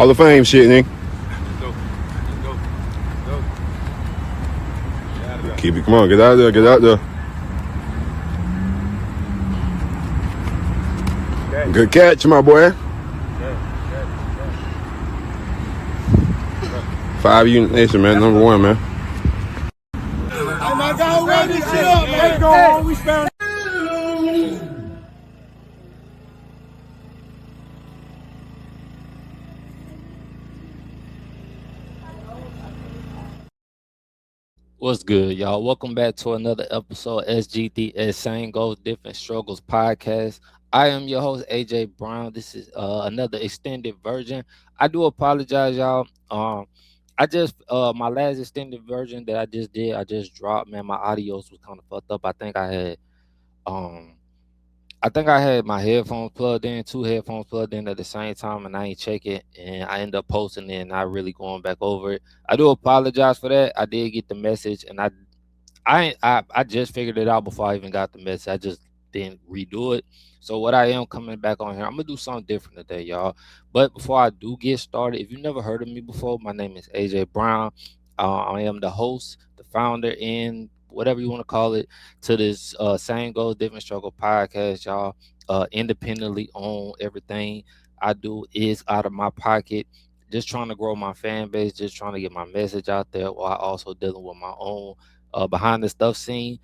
Hall of Fame shit, nigga. Keep it. Come on, get out there. Get out there. Good catch, my boy. 5 Unit Nation, man. Number 1, man. Hey, man, go run this shit up, man. Let's go on. We found. What's good, y'all? Welcome back to another episode of SGDS Same Goals, Different Struggles podcast. I am your host, Ajay Brown. This is another extended version. I do apologize, y'all. I just my last extended version that I just did, I just dropped. Man, my audios was kind of fucked up. I think I had my headphones plugged in, 2 headphones plugged in at the same time, and I ain't check it, and I end up posting it and not really going back over it. I do apologize for that. I did get the message, and I just figured it out before I even got the message. I just didn't redo it. So what I am coming back on here, I'm gonna do something different today, y'all. But before I do get started, if you never heard of me before, my name is Ajay Brown. I am the host, the founder, and whatever you want to call it, to this Same Goals, Different Struggle podcast, y'all. Independently own. Everything I do is out of my pocket. Just trying to grow my fan base, just trying to get my message out there, while also dealing with my own behind the stuff scene.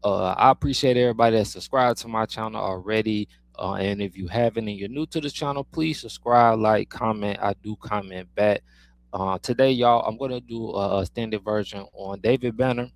I appreciate everybody that subscribed to my channel already. And if you haven't and you're new to this channel, please subscribe, like, comment. I do comment back. Today, y'all, I'm going to do a extended version on David Banner.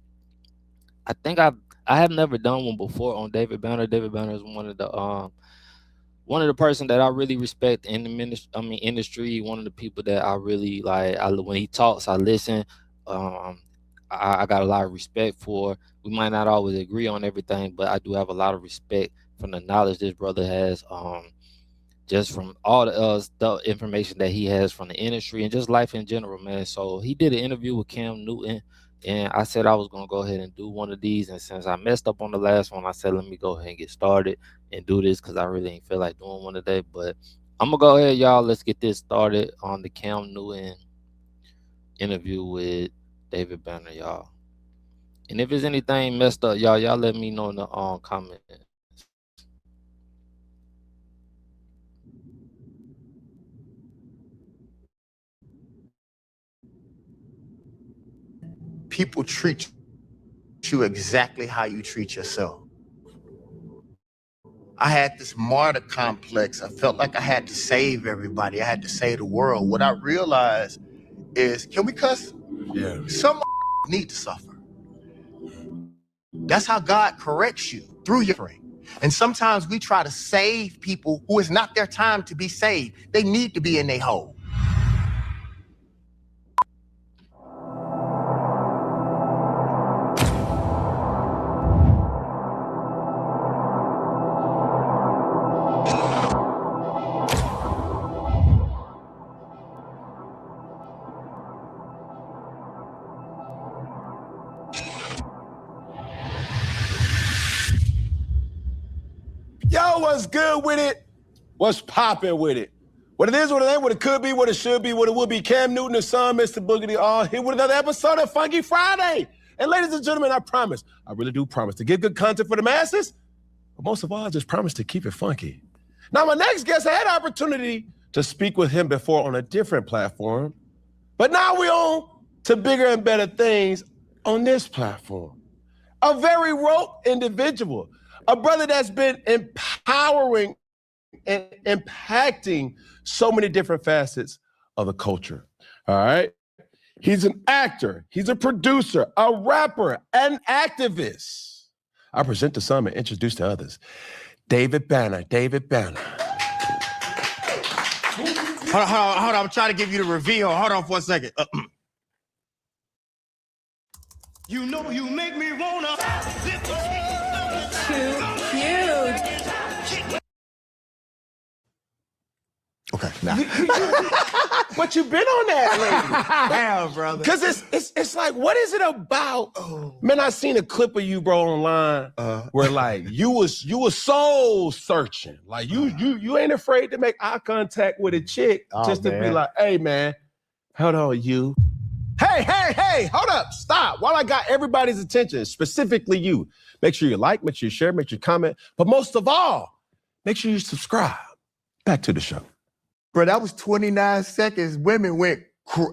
I think I have never done one before on David Banner. David Banner is one of the person that I really respect in the industry. One of the people that I really like. When he talks, I listen. I got a lot of respect for. We might not always agree on everything, but I do have a lot of respect from the knowledge this brother has. Just from all the information that he has from the industry and just life in general, man. So he did an interview with Cam Newton, and I said I was gonna go ahead and do one of these. And since I messed up on the last one, I said let me go ahead and get started and do this because I really ain't feel like doing one today. But I'm gonna go ahead, y'all. Let's get this started on the Cam Newton interview with David Banner, y'all. And if there's anything messed up, y'all let me know in the comment. People treat you exactly how you treat yourself. I had this martyr complex. I felt like I had to save everybody. I had to save the world. What I realized is, can we cuss? Yeah. Some need to suffer. That's how God corrects you, through your suffering. And sometimes we try to save people who it's not their time to be saved. They need to be in their hole. Yo, what's good with it? What's popping with it? What it is, what it ain't, what it could be, what it should be, what it would be. Cam Newton, the son, Mr. Boogity, all here with another episode of Funky Friday. And ladies and gentlemen, I promise, I really do promise to give good content for the masses, but most of all, I just promise to keep it funky. Now, my next guest, I had the opportunity to speak with him before on a different platform, but now we're on to bigger and better things on this platform. A very rogue individual, a brother that's been empowering and impacting so many different facets of the culture, all right? He's an actor, he's a producer, a rapper, an activist. I present to some and introduce to others. David Banner, David Banner. Hold on, I'm trying to give you the reveal. Hold on for a second. You know you make me wanna. Too cute. Okay, nah. But you've been on that lately. I have, brother. Because it's like, what is it about? Man, I seen a clip of you, bro, online where like you was soul searching. Like you ain't afraid to make eye contact with a chick just to be like, hey man, hold on, you. Hey, hold up, stop. While I got everybody's attention, specifically you, make sure you like, make sure you share, make sure you comment, but most of all, make sure you subscribe. Back to the show. Bro, that was 29 seconds. Women went,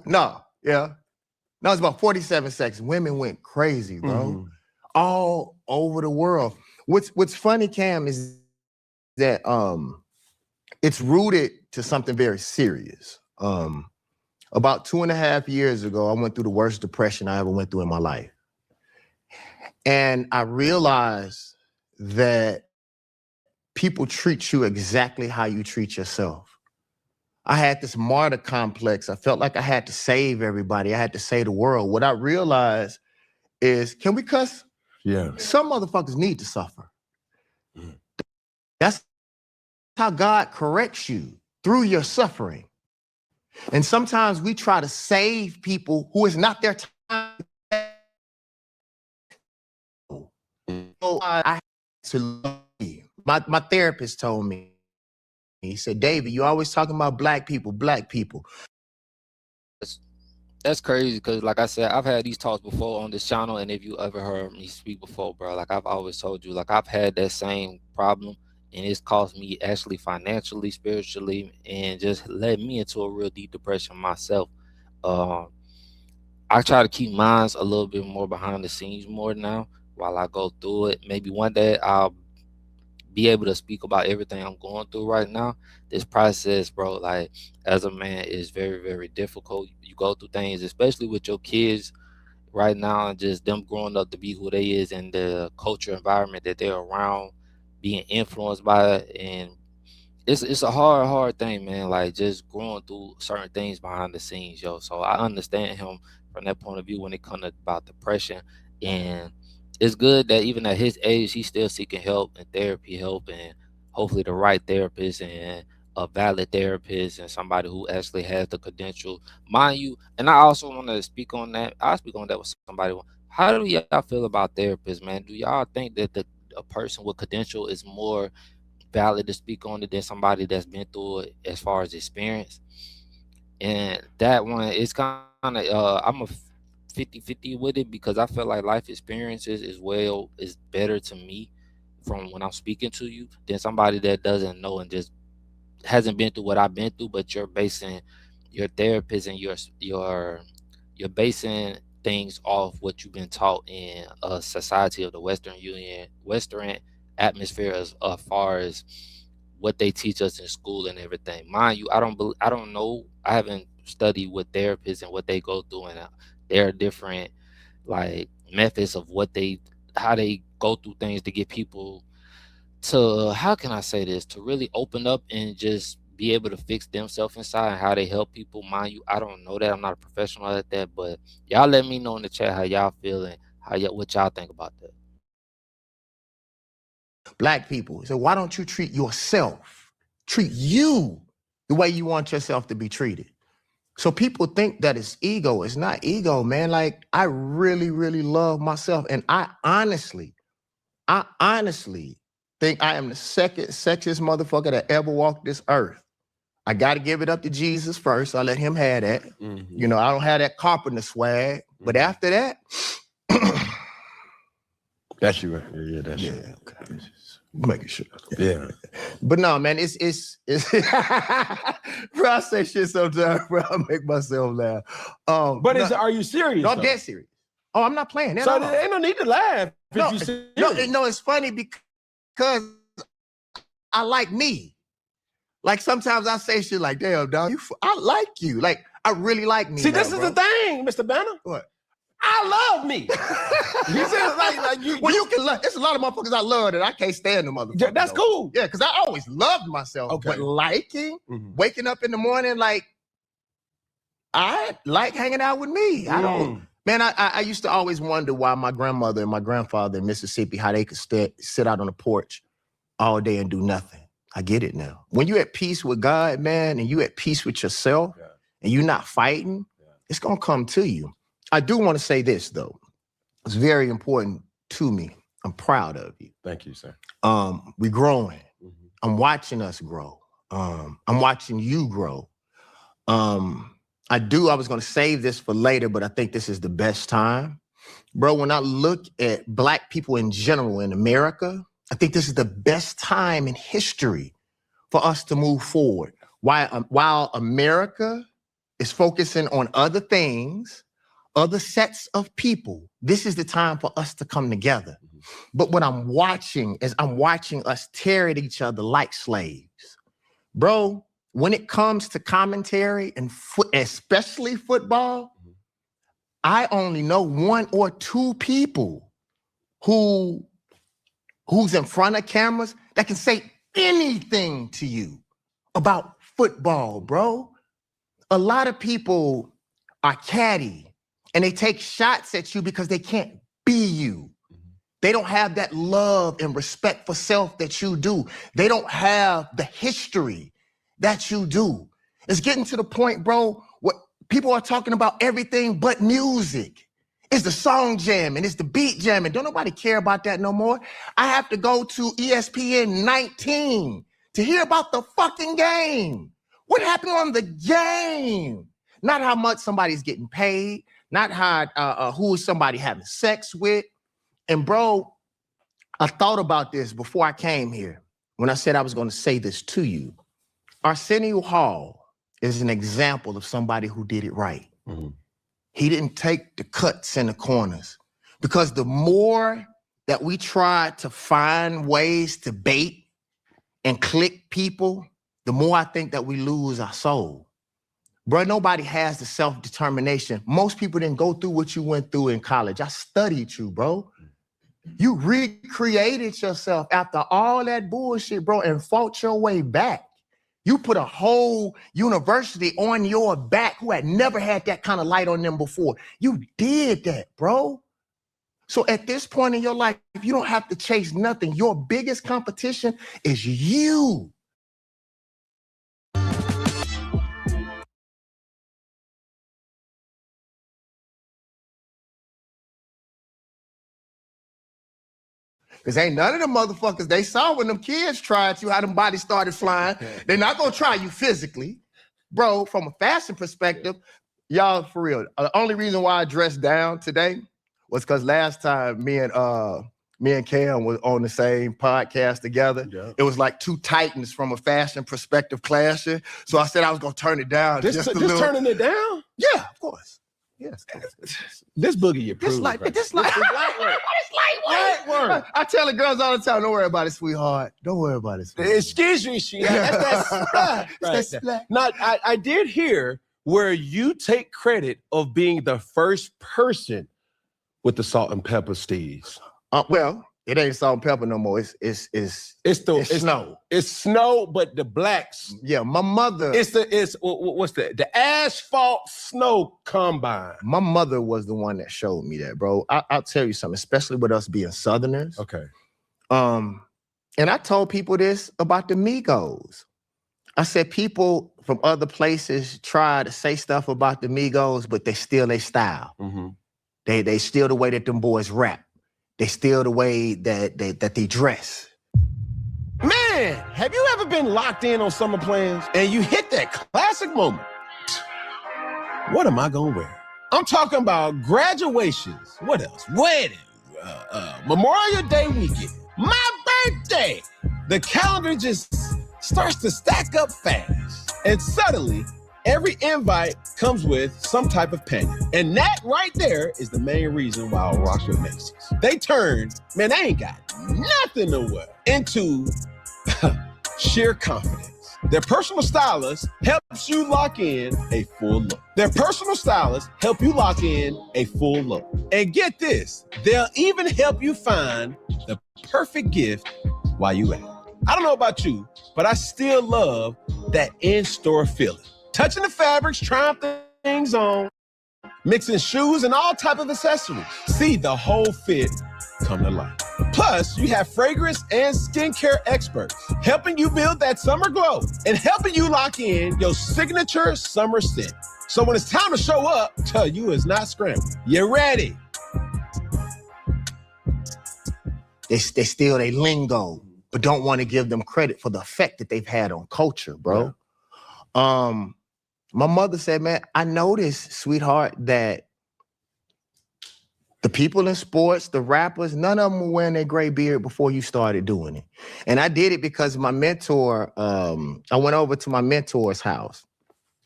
no, it's about 47 seconds. Women went crazy, bro. All over the world. What's funny, Cam, is that it's rooted to something very serious. About 2.5 years ago, I went through the worst depression I ever went through in my life. And I realized that people treat you exactly how you treat yourself. I had this martyr complex. I felt like I had to save everybody. I had to save the world. What I realized is, can we cuss? Yeah. Some motherfuckers need to suffer. That's how God corrects you, through your suffering. And sometimes we try to save people who is not their time. So I had to love you. My therapist told me, he said, David, you always talking about black people. That's crazy because, like I said, I've had these talks before on this channel, and if you ever heard me speak before, bro, like I've always told you, like I've had that same problem, and it's cost me actually financially, spiritually, and just led me into a real deep depression myself. I try to keep mine a little bit more behind the scenes more now while I go through it. Maybe one day I'll be able to speak about everything I'm going through right now. This process, bro, like as a man, is very, very difficult. You go through things, especially with your kids right now, and just them growing up to be who they is and the culture environment that they're around, being influenced by it. And it's a hard thing, man. Like just growing through certain things behind the scenes, yo. So I understand him from that point of view when it comes about depression. And it's good that even at his age, he's still seeking help and therapy help, and hopefully the right therapist and a valid therapist and somebody who actually has the credential, mind you. And I also want to speak on that. I'll speak on that with somebody. How do y'all feel about therapists, man? Do y'all think that a person with credential is more valid to speak on it than somebody that's been through it as far as experience? And that one is kind of I'm a 50-50 with it, because I feel like life experiences is better to me from when I'm speaking to you than somebody that doesn't know and just hasn't been through what I've been through. But you're basing your therapist and you're basing things off what you've been taught in a society of the Western atmosphere, as far as what they teach us in school and everything. Mind you, I don't know. I haven't studied with therapists and what they go through, and there are different like methods of how they go through things to get people to, how can I say this, to really open up and just be able to fix themselves inside, and how they help people. Mind you, I don't know that. I'm not a professional at that, but y'all let me know in the chat how y'all feel and what y'all think about that. Black people. So why don't you treat you the way you want yourself to be treated? So people think that it's ego. It's not ego, man. Like, I really, really love myself. And I honestly think I am the second sexiest motherfucker that ever walked this earth. I got to give it up to Jesus first. I let him have that. You know, I don't have that carpenter swag. But after that, That's you, right? Yeah, that's you. yeah, okay. Making sure. Yeah. But no, man, it's bro, I say shit sometimes, bro. I make myself laugh. But are you serious? No, I'm though? dead serious. Oh, I'm not playing that. So there ain't no need to laugh if you serious. No, it's funny because I like me. Like sometimes I say shit like, damn, dog, I like you. Like, I really like me. See, now, this is bro. the thing, Mr. Banner. What? I love me. You said like you. Well, you can love. There's a lot of motherfuckers I love that I can't stand the motherfucker. Yeah, that's though. cool. Yeah, because I always loved myself. Okay. But liking, waking up in the morning, like, I like hanging out with me. I don't. Man, I used to always wonder why my grandmother and my grandfather in Mississippi, how they could sit out on the porch all day and do nothing. I get it now. When you're at peace with God, man, and you at peace with yourself, and you're not fighting, it's going to come to you. I do want to say this, though. It's very important to me. I'm proud of you. Thank you, sir. We're growing. I'm watching us grow. I'm watching you grow. I was going to save this for later, but I think this is the best time. Bro, when I look at Black people in general in America, I think this is the best time in history for us to move forward. While America is focusing on other things, other sets of people, this is the time for us to come together. But what I'm watching is us tear at each other like slaves. Bro, when it comes to commentary and especially football, I only know one or two people who's in front of cameras that can say anything to you about football, bro. A lot of people are catty and they take shots at you because they can't be you. They don't have that love and respect for self that you do. They don't have the history that you do. It's getting to the point, bro, what people are talking about everything but music. It's the song jamming, it's the beat jamming. Don't nobody care about that no more. I have to go to ESPN 19 to hear about the fucking game. What happened on the game? Not how much somebody's getting paid, not how who is somebody having sex with. And bro, I thought about this before I came here when I said I was going to say this to you. Arsenio Hall is an example of somebody who did it right. He didn't take the cuts in the corners, because the more that we try to find ways to bait and click people, the more I think that we lose our soul. Bro, nobody has the self-determination. Most people didn't go through what you went through in college. I studied you, bro. You recreated yourself after all that bullshit, bro, and fought your way back. You put a whole university on your back who had never had that kind of light on them before. You did that, bro. So at this point in your life, you don't have to chase nothing. Your biggest competition is you. Because ain't none of them motherfuckers, they saw when them kids tried you, how them bodies started flying. They're not going to try you physically. Bro, from a fashion perspective, y'all, for real, the only reason why I dressed down today was because last time me and Cam was on the same podcast together. Yeah. It was like two titans from a fashion perspective clashing. So I said I was going to turn it down. Just turning it down? Yeah, of course. Yes. This boogie you prove. This light work. Light work. I tell the girls all the time, don't worry about it, sweetheart. Don't worart about it, sweetheart. Excuse me, that's that splat. Now, I did hear where you take credit of being the first person with the salt and pepper steez. Well, it ain't salt and pepper no more. It's snow. It's snow, but the blacks. Yeah, my mother. What's that? The asphalt snow combine. My mother was the one that showed me that, bro. I'll tell you something, especially with us being Southerners. Okay. And I told people this about the Migos. I said people from other places try to say stuff about the Migos, but they steal their style. Mm-hmm. They steal the way that them boys rap. They steal the way that they dress. Man, have you ever been locked in on summer plans and you hit that classic moment? What am I gonna wear? I'm talking about graduations. What else? Weddings, Memorial Day weekend, my birthday. The calendar just starts to stack up fast. And suddenly, every invite comes with some type of penny. And that right there is the main reason why I rock with Macy's. They ain't got nothing to wear, into sheer confidence. Their personal stylist helps you lock in a full look. And get this, they'll even help you find the perfect gift while you at it. I don't know about you, but I still love that in-store feeling. Touching the fabrics, trying things on. mixing shoes and all type of accessories. See the whole fit come to life. Plus, you have fragrance and skincare experts helping you build that summer glow and helping you lock in your signature summer scent. So when it's time to show up, you is not scrambling. You're ready. They steal their lingo, but don't want to give them credit for the effect that they've had on culture, bro. Yeah. My mother said, man, I noticed, sweetheart, that the people in sports, the rappers, none of them were wearing their gray beard before you started doing it. And I did it because my mentor, I went over to my mentor's house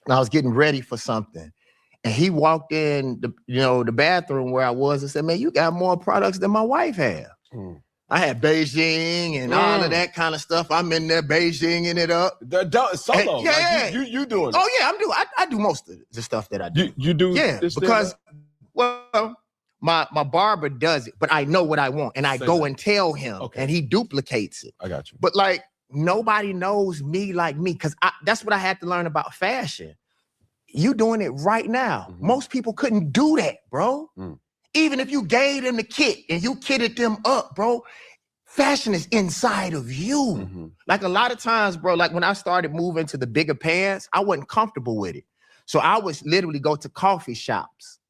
and I was getting ready for something. And he walked in the bathroom where I was and said, man, you got more products than my wife has. I had Beijing and all of that kind of stuff. I'm in there Beijinging it up. Solo. Yeah. Like you doing it. Oh, yeah, I do most of the stuff that I do. You do? Yeah, because, well, my barber does it, but I know what I want. And I go and tell him, and he duplicates it. I got you. But, like, nobody knows me like me, because that's what I had to learn about fashion. You doing it right now. Most people couldn't do that, bro. Even if you gave them the kit and you kitted them up, bro, fashion is inside of you. Like a lot of times, bro, like when I started moving to the bigger pants, I wasn't comfortable with it. So I would literally go to coffee shops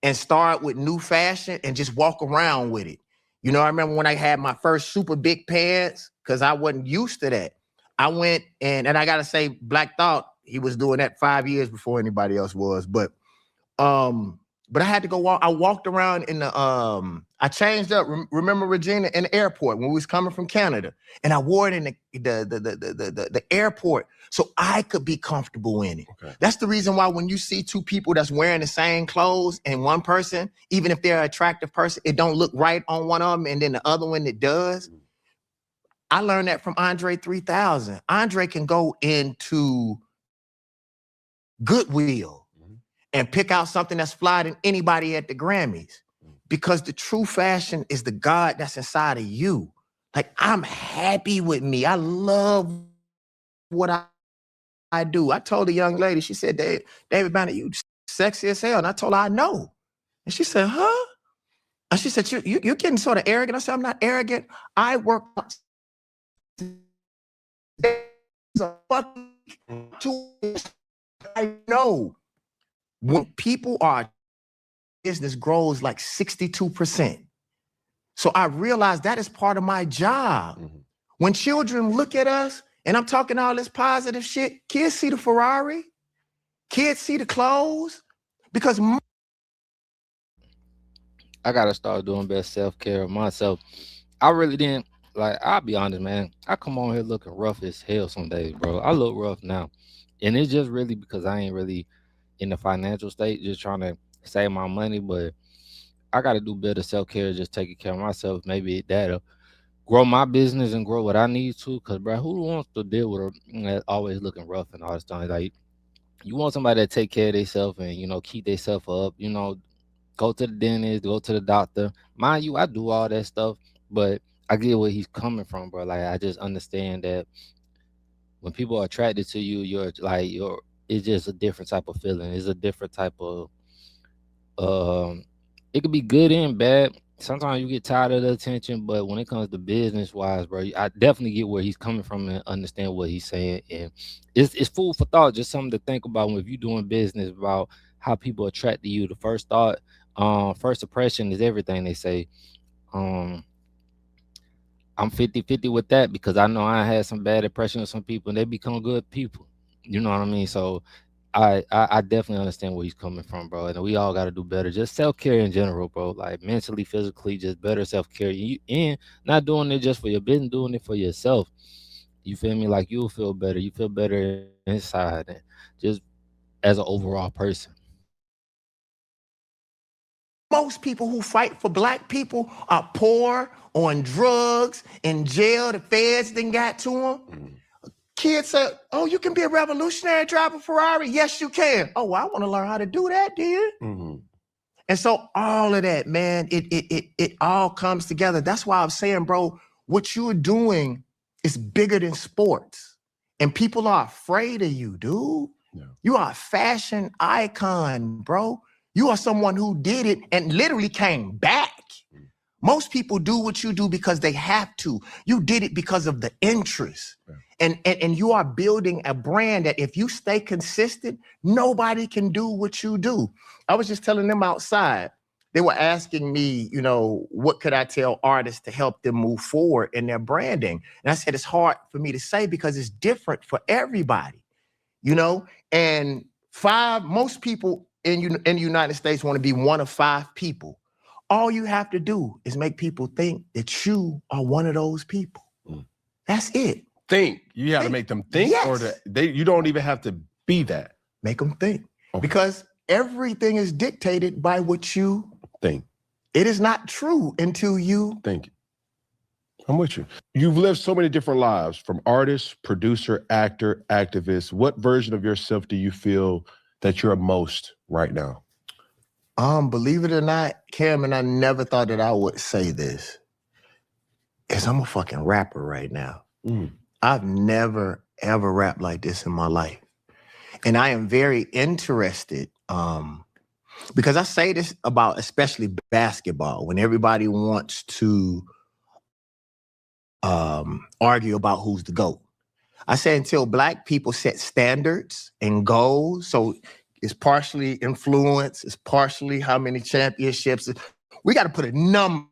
and start with new fashion and just walk around with it. You know, I remember when I had my first super big pants, because I wasn't used to that. I went and I gotta say, Black Thought, he was doing that 5 years before anybody else was. But I had to go walk. I walked around in the, I changed up. Remember Regina in the airport when we was coming from Canada, and I wore it in the airport so I could be comfortable in it. That's the reason why when you see two people that's wearing the same clothes and one person, even if they're an attractive person, it don't look right on one of them, and then the other one it does. I learned that from Andre 3000. Andre can go into Goodwill and pick out something that's fly than anybody at the Grammys, because the true fashion is the God that's inside of you. Like, I'm happy with me. I love what I do. I told a young lady, she said, David Banner, you sexy as hell. And I told her, I know. And she said, huh? And she said, you're getting sort of arrogant. I said, I'm not arrogant. I work I know. When people are, business grows like 62%. So I realized that is part of my job. When children look at us, and I'm talking all this positive shit, kids see the Ferrari, kids see the clothes, because I gotta start doing better self-care of myself. I really didn't, like, I'll be honest, man. I come on here looking rough as hell some days, bro. I look rough now. And it's just really because I ain't really in the financial state, just trying to save my money. But I got to do better self-care, just taking care of myself. Maybe that'll grow my business and grow what I need to. Because, bro, who wants to deal with a always looking rough and all this stuff? Like, you want somebody to take care of themselves and, keep themselves up, go to the dentist, go to the doctor. Mind you, I do all that stuff, but I get where he's coming from, bro. Like, I just understand that when people are attracted to you, it's just a different type of feeling. It's a different type of, it could be good and bad. Sometimes you get tired of the attention, but when it comes to business wise, bro, I definitely get where he's coming from and understand what he's saying. And it's food for thought, just something to think about when you're doing business, about how people attract to you. The first thought, first impression is everything, they say. I'm 50-50 with that, because I know I had some bad impression of some people and they become good people. You know what I mean? So I definitely understand where he's coming from, bro. And we all got to do better. Just self-care in general, bro. Like, mentally, physically, just better self-care. And not doing it just for your business, doing it for yourself. You feel me? Like, you'll feel better. You feel better inside, and just as an overall person. most people who fight for black people are poor, on drugs, in jail. The feds done got to them. Kids say, oh, you can be a revolutionary, drive a Ferrari. Yes, you can. Oh, well, I want to learn how to do that, dude. And so all of that, man, it all comes together. That's why I'm saying, bro, what you're doing is bigger than sports. And people are afraid of you, dude. Yeah. You are a fashion icon, bro. You are someone who did it and literally came back. Most people do what you do because they have to. You did it because of the interest. Yeah. And you are building a brand that if you stay consistent, nobody can do what you do. I was just telling them outside, they were asking me, you know, what could I tell artists to help them move forward in their branding? And I said, it's hard for me to say because it's different for everybody, you know? And most people in the United States want to be one of 5 people. All you have to do is make people think that you are one of those people. That's it. Think. You have to make them think, yes. Or you don't even have to be that. Make them think. Okay. Because everything is dictated by what you think. It is not true until you think. I'm with you. You've lived so many different lives, from artist, producer, actor, activist. What version of yourself do you feel that you're most right now? Believe it or not, Cam, and I never thought that I would say this, is I'm a fucking rapper right now. I've never, ever rapped like this in my life. And I am very interested, because I say this about especially basketball, when everybody wants to argue about who's the GOAT. I say until Black people set standards and goals, so it's partially influence, it's partially how many championships. We got to put a number,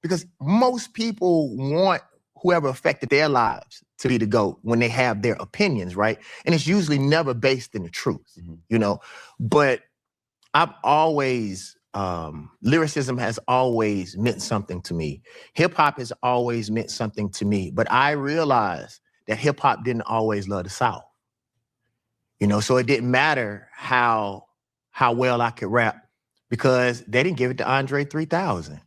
because most people want whoever affected their lives to be the GOAT when they have their opinions, right? And it's usually never based in the truth, you know? But I've always, lyricism has always meant something to me. Hip hop has always meant something to me. But I realized that hip hop didn't always love the South. You know, so it didn't matter how well I could rap, because they didn't give it to Andre 3000.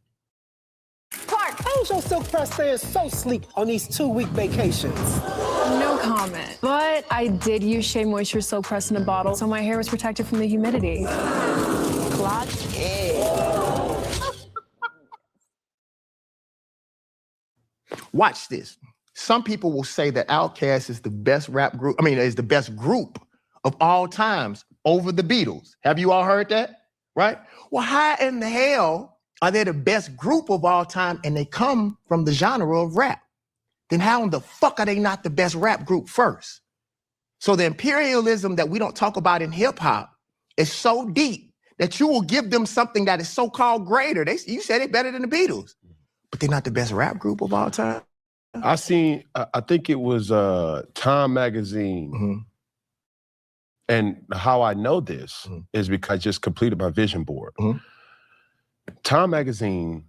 Clark, how's your silk press staying so sleek on these 2-week vacations? No comment. But I did use Shea Moisture Silk Press in a bottle, so my hair was protected from the humidity. Clark? Watch this. Some people will say that Outkast is the best rap group, is the best group of all times over the Beatles. Have you all heard that? Right? Well, how in the hell are they the best group of all time and they come from the genre of rap? Then how in the fuck are they not the best rap group first? So the imperialism that we don't talk about in hip hop is so deep that you will give them something that is so-called greater. You said it better than the Beatles, but they're not the best rap group of all time. I think it was Time Magazine. And how I know this is because I just completed my vision board. Time Magazine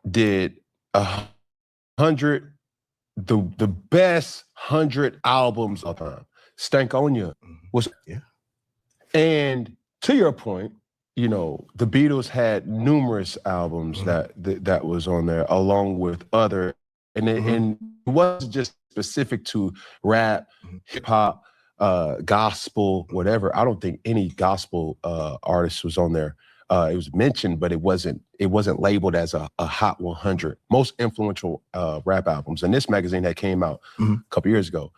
did 100, the best 100 albums of time. Stankonia was, and to your point, you know, the Beatles had numerous albums that was on there, along with other, and it wasn't just specific to rap, hip hop, gospel, whatever. I don't think any gospel artist was on there. It was mentioned, but it wasn't labeled as a Hot 100 most influential rap albums. And this magazine that came out a couple years ago,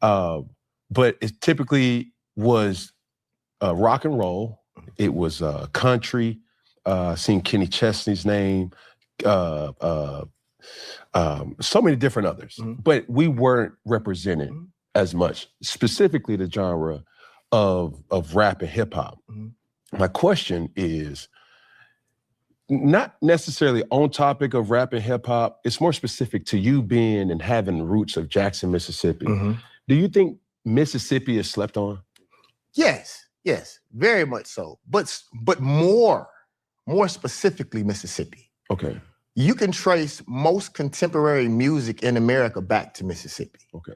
but it typically was rock and roll. It was country. Seen Kenny Chesney's name, so many different others, but we weren't represented as much, specifically the genre of rap and hip hop. My question is not necessarily on topic of rap and hip hop. It's more specific to you being and having roots of Jackson, Mississippi. Do you think Mississippi is slept on? Yes, very much so. But more specifically Mississippi. Okay. You can trace most contemporary music in America back to Mississippi. Okay.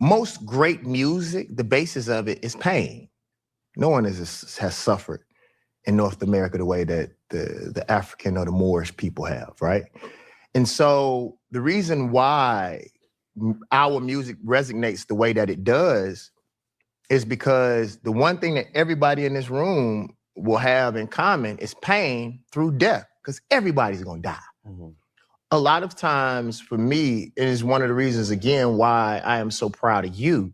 Most great music, the basis of it is pain. No one has suffered in North America the way that the African or the Moorish people have, right? And so the reason why our music resonates the way that it does is because the one thing that everybody in this room will have in common is pain through death, because everybody's gonna die. A lot of times for me, it is one of the reasons, again, why I am so proud of you,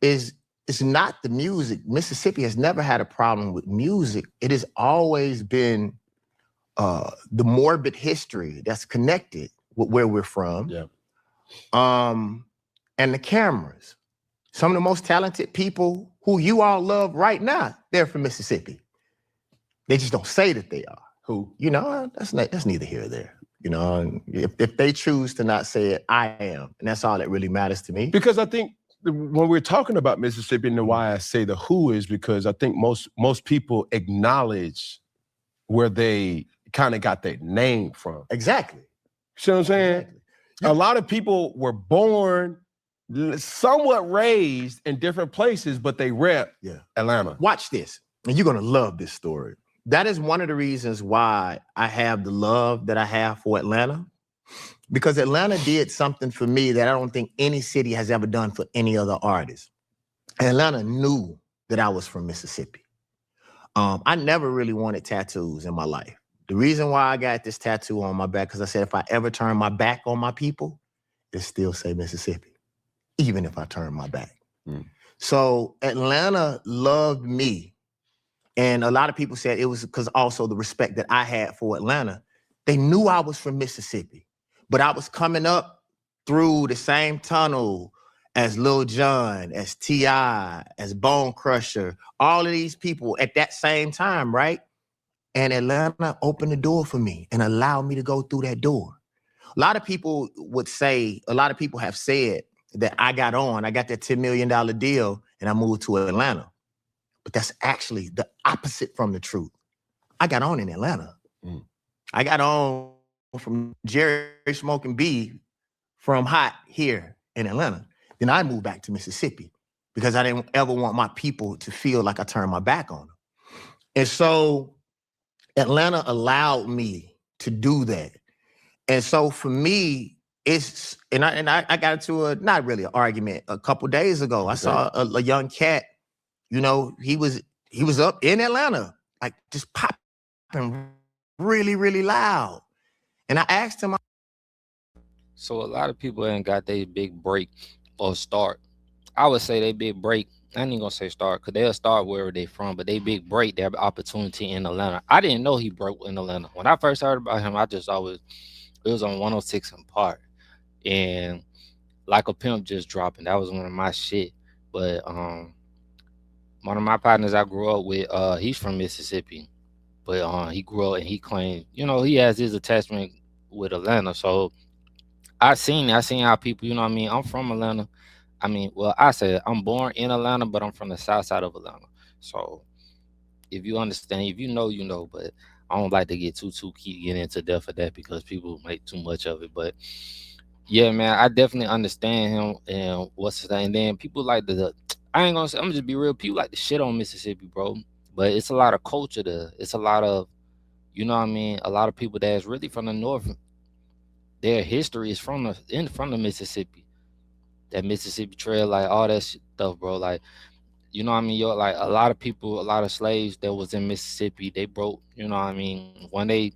is it's not the music. Mississippi has never had a problem with music. It has always been the morbid history that's connected with where we're from. Yeah. And the cameras. Some of the most talented people who you all love right now, they're from Mississippi. They just don't say that they are. Who? You know, that's neither here or there. You know, and if they choose to not say it, I am. And that's all that really matters to me. Because I think when we're talking about Mississippi, and why I say the who is because I think most people acknowledge where they kind of got their name from. Exactly. See what I'm saying? Exactly. A lot of people were born, somewhat raised in different places, but they rep Atlanta. Watch this, and you're gonna love this story. That is one of the reasons why I have the love that I have for Atlanta, because Atlanta did something for me that I don't think any city has ever done for any other artist. Atlanta knew that I was from Mississippi. I never really wanted tattoos in my life. The reason why I got this tattoo on my back, because I said if I ever turn my back on my people, it still say Mississippi, even if I turn my back. So Atlanta loved me. And a lot of people said it was because also the respect that I had for Atlanta. They knew I was from Mississippi, but I was coming up through the same tunnel as Lil Jon, as T.I., as Bone Crusher, all of these people at that same time, right? And Atlanta opened the door for me and allowed me to go through that door. A lot of people would say, a lot of people have said that I got that $10 million deal and I moved to Atlanta. But that's actually the opposite from the truth. I got on in Atlanta. I got on from Jerry Smoking B from Hot here in Atlanta. Then I moved back to Mississippi because I didn't ever want my people to feel like I turned my back on them. And so Atlanta allowed me to do that. And so for me, it's, and I got into a, not really an argument a couple days ago. I saw a young cat, you know, he was up in Atlanta, like just popping really, really loud. And I asked him. So a lot of people ain't got their big break or start. I would say they big break. I ain't gonna say start because they'll start wherever they from, but they big break their opportunity in Atlanta. I didn't know he broke in Atlanta. When I first heard about him, I just always, it was on 106 in Park. And Like a Pimp just dropping. That was one of my shit. But one of my partners I grew up with, he's from Mississippi. But he grew up and he claimed, you know, he has his attachment with Atlanta. So I seen how people, you know what I mean? I'm from Atlanta. I mean, well, I said I'm born in Atlanta, but I'm from the south side of Atlanta. So if you understand, if you know, you know, but I don't like to get keep getting into depth of that because people make too much of it. But yeah, man, I definitely understand him and what's his name. And then people like I ain't gonna say, I'm gonna just be real, people like the shit on Mississippi, bro. But it's a lot of culture there. It's a lot of, you know what I mean, a lot of people that's really from the north. Their history is from the Mississippi. That Mississippi Trail, like all that stuff, bro. Like, you know what I mean? Like a lot of people, a lot of slaves that was in Mississippi, they broke, you know what I mean? When they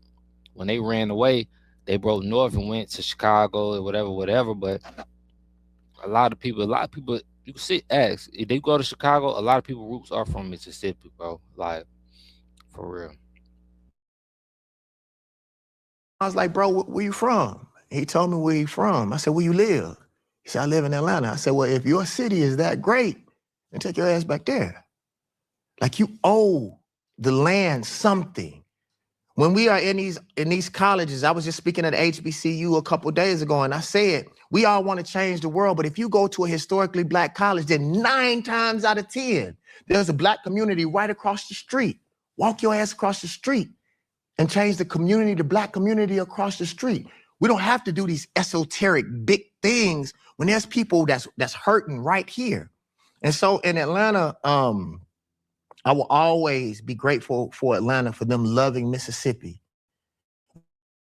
ran away, they broke north and went to Chicago or whatever. But a lot of people, you can ask, if they go to Chicago, a lot of people roots are from Mississippi, bro. Like, for real. I was like, bro, where you from? He told me where he from. I said, where you live? He said, I live in Atlanta. I said, well, if your city is that great, then take your ass back there. Like you owe the land something. When we are in these colleges, I was just speaking at HBCU a couple days ago, and I said, we all want to change the world, but if you go to a historically Black college, then 9 times out of 10, there's a Black community right across the street. Walk your ass across the street and change the community, the Black community across the street. We don't have to do these esoteric big things when there's people that's hurting right here. And so in Atlanta, I will always be grateful for Atlanta, for them loving Mississippi